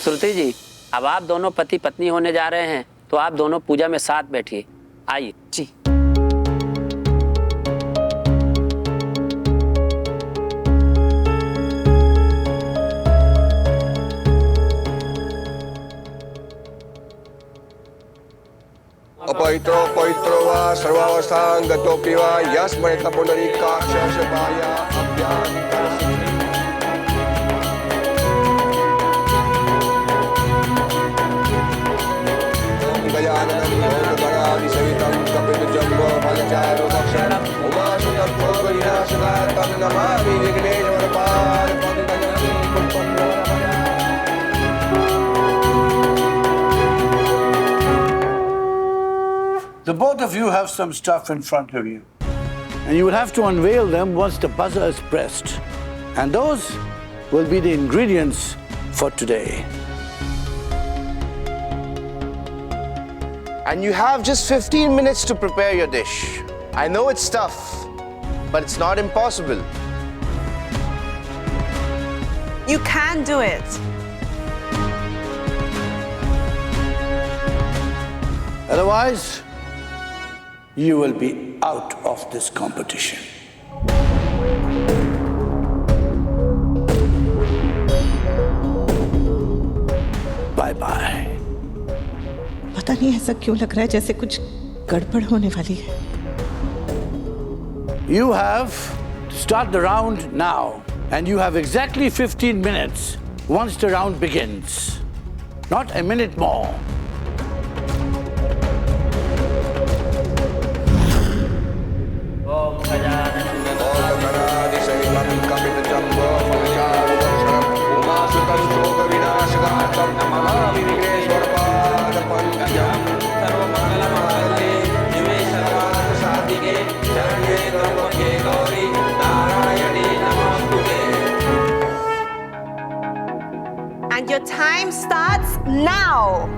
श्रुति जी, अब आप दोनों पति पत्नी होने जा रहे हैं, तो आप दोनों पूजा में साथ बैठिए। आइए जी। अपवित्रो पवित्रो वा सर्वावस्थां गतोऽपि वा यस्मैत पुनरीकाक्षसपाय गजाननं भूतगणादिसहितं कपितजम्बोफलचारुभक्षणम् उमासुतं भोगविनाशकातं नमामि विघ्नेश्वरपादपङ्कजं पुष्पं नमः। The both of you have some stuff in front of you, and you will have to unveil them once the buzzer is pressed. And those will be the ingredients for today. And you have just 15 minutes to prepare your dish. I know it's tough, but it's not impossible. You can do it. Otherwise, you will be out of this competition. Bye-bye. पता नहीं ऐसा क्यों लग रहा है जैसे कुछ गड़बड़ होने वाली है। You have to start the round now, and you have exactly 15 minutes once the round begins. Not a minute more. And your time starts now.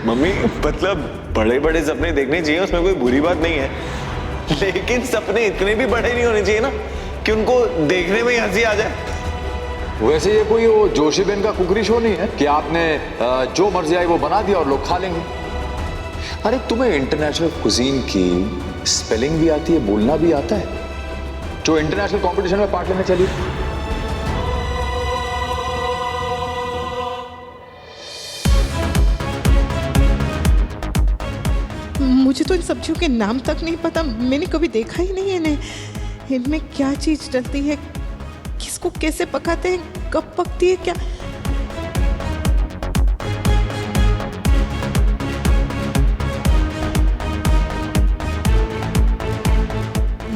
Mummy, मतलब बड़े बड़े सपने देखने चाहिए, उसमें कोई बुरी बात नहीं है, लेकिन सपने इतने भी बड़े नहीं होने चाहिए ना कि उनको देखने में ही हंसी आ जाए। वैसे ये कोई वो जोशी बेन का कुकरी शो नहीं है कि आपने जो मर्जी आई वो बना दिया और लोग खा लेंगे। अरे तुम्हें इंटरनेशनल कुजीन की स्पेलिंग भी आती है, बोलना भी आता है, जो इंटरनेशनल कंपटीशन में पार्ट लेने चली। मुझे तो इन सब्जियों के नाम तक नहीं पता, मैंने कभी देखा ही नहीं है इन्हें। इनमें क्या चीज डलती है, किसको कैसे पकाते हैं, कब पकती है, क्या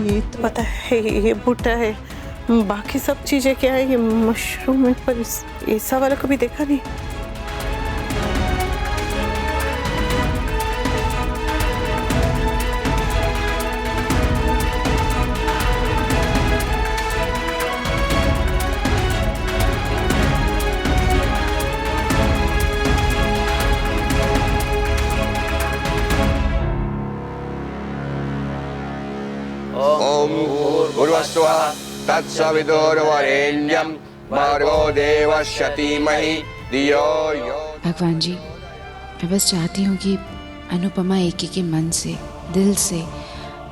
ये तो पता है, ये भुट्टा है, बाकी सब चीजें क्या है, ये मशरूम है, पर ऐसा वाला कभी देखा नहीं। भूर्भुवस्सुः तत्सवितुर्वरेण्यं भर्गो देवस्य धीमहि धियो यो। भगवान जी, मैं बस चाहती हूँ कि अनुपमा एके के मन से, दिल से,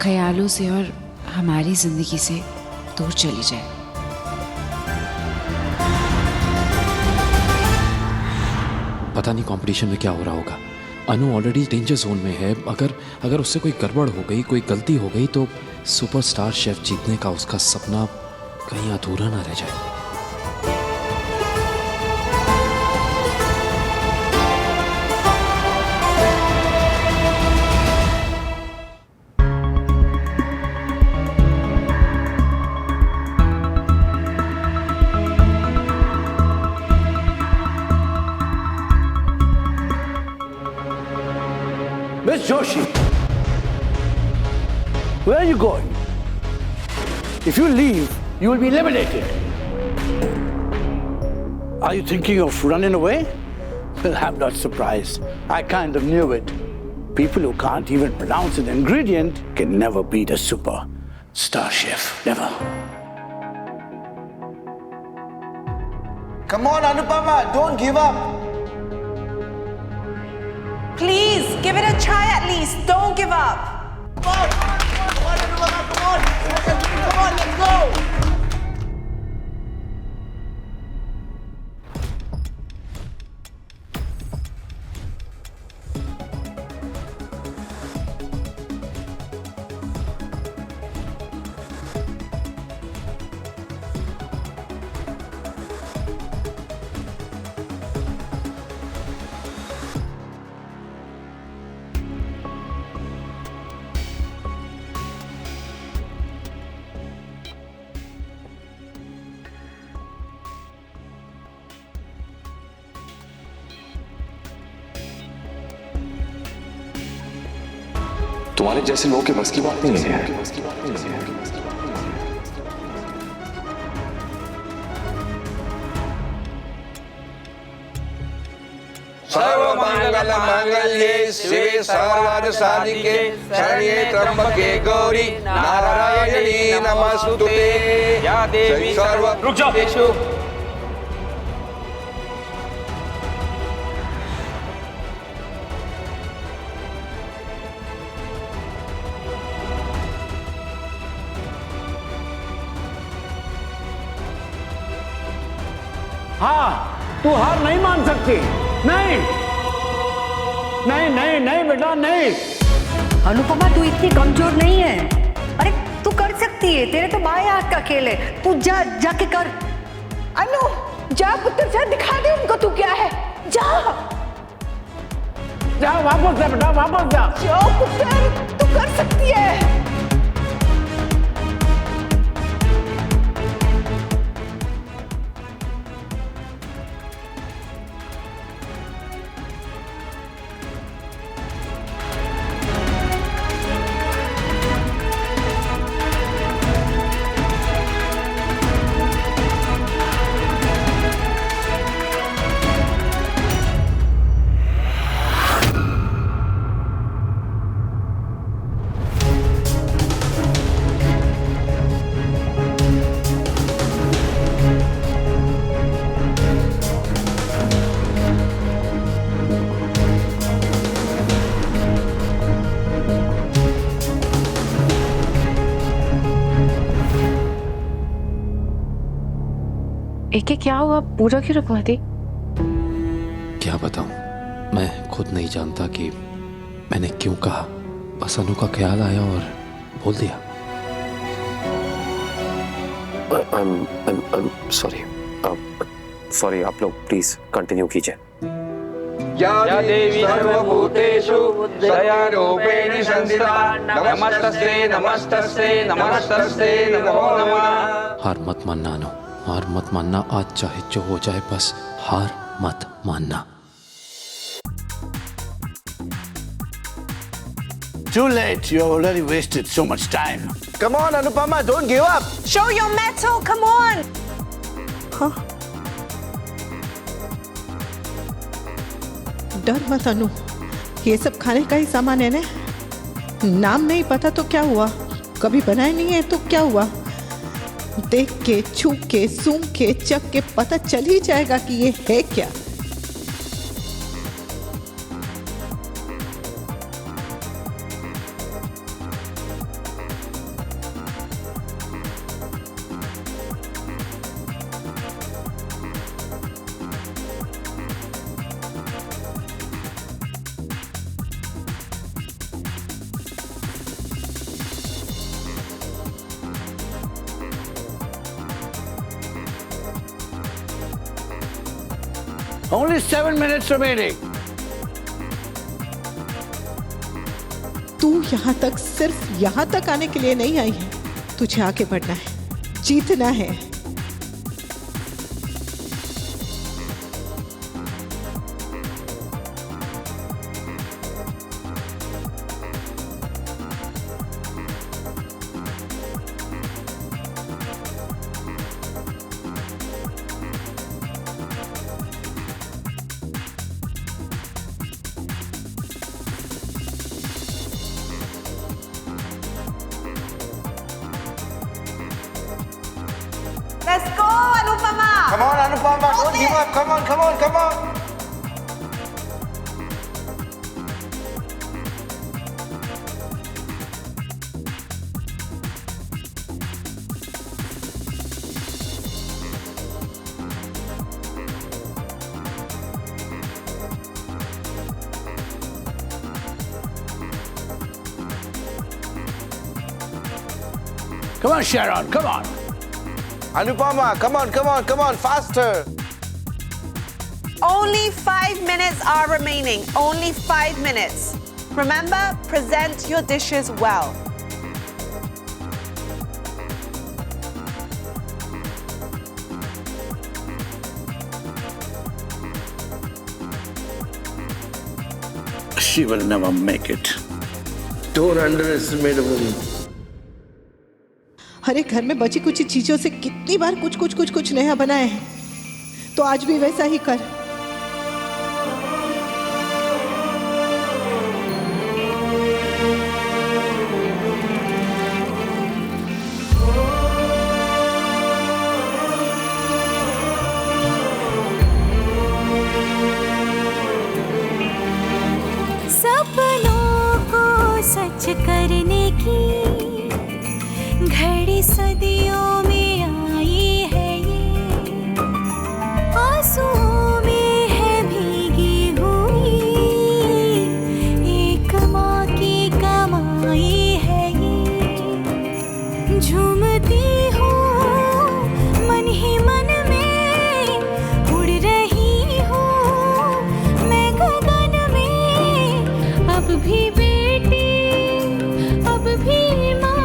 ख्यालों से और हमारी जिंदगी से दूर चली जाए। पता नहीं कंपटीशन में क्या हो रहा होगा। अनु ऑलरेडी डेंजर जोन में है। अगर उससे कोई गड़बड़ हो गई, कोई गलती हो गई तो सुपरस्टार शेफ जीतने का उसका सपना कहीं अधूरा ना रह जाए। Miss Joshi, where are you going? If you leave, you will be eliminated. Are you thinking of running away? Well, I'm not surprised. I kind of knew it. People who can't even pronounce an ingredient can never beat a superstar chef. Never. Come on, Anupama, don't give up. Please, give it a try at least. Don't give up. Come on, Anupama, come on. Come on, let's go. तुम्हारे जैसे लोगों के बस की बात नहीं है। सर्वमंगल मांगल्ये शिवे सर्वार्थ साधिके शरण्ये त्र्यंबके गौरी नारायणी नमस्तुते। या देवी सर्वभूतेषु। हाँ, तू हार नहीं मान सकती। नहीं नहीं नहीं नहीं बेटा नहीं। अनुपमा, तू इतनी कमजोर नहीं है। अरे तू कर सकती है, तेरे तो बाएं हाथ का खेल है। तू जाके कर। अनु, जा पुत्र, जा दिखा दे उनको तू क्या है। जा जा, वापस जा बेटा, वापस जा। जाओ पुत्र, तू कर सकती है। एके क्या हुआ? पूजा क्यों रुकवाती? क्या बताऊं, मैं खुद नहीं जानता कि मैंने क्यों कहा। बस अनु का ख्याल आया और बोल दिया। सॉरी, आप लोग प्लीज कंटिन्यू कीजिए। या देवी सर्वभूतेषु दयारूपेण संस्थिता नमस्तस्ते नमस्तस्ते नमस्तस्ते नमो नमः। हार मत मानना अनु, हार मत मानना। आज चाहे जो हो जाए, बस हार मत मानना। Too late. You have already wasted so much time. Come on, Anupama, don't give up. Show your mettle. Come on. हाँ, डर मत अनु, ये सब खाने का ही सामान है ना। नाम नहीं पता तो क्या हुआ, कभी बनाए नहीं है तो क्या हुआ। देख के, छू के, सूंघ के, चख के पता चल ही जाएगा कि ये है क्या। Only 7 minutes remaining. तू यहाँ तक सिर्फ यहाँ तक आने के लिए नहीं आई है। तुझे आगे बढ़ना है, जीतना है। Let's go, Anupama. Come on, Anupama, don't give up. Come on, come on, come on. Come on, Sharon, come on. Anupama, come on, come on, come on, faster. Only 5 minutes are remaining. Only 5 minutes. Remember, present your dishes well. She will never make it. Don't underestimate a woman. अरे घर में बची कुछ चीजों से कितनी बार कुछ नया बनाए हैं, तो आज भी वैसा ही कर। सपनों को सच करने की घड़ी सदियों में आई है ये, आंसुओं में है भीगी हुई, एक माँ की कमाई है ये। झूमती हूँ मन ही मन में, उड़ रही हूँ मैं गगन में, अब भी बेटी, अब भी माँ।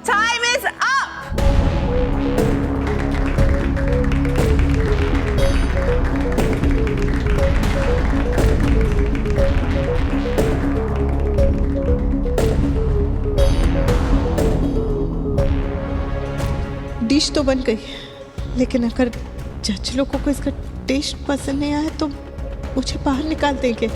Time is up. डिश तो बन गई, लेकिन अगर जज लोगों को इसका टेस्ट पसंद नहीं आया तो मुझे बाहर निकाल देंगे।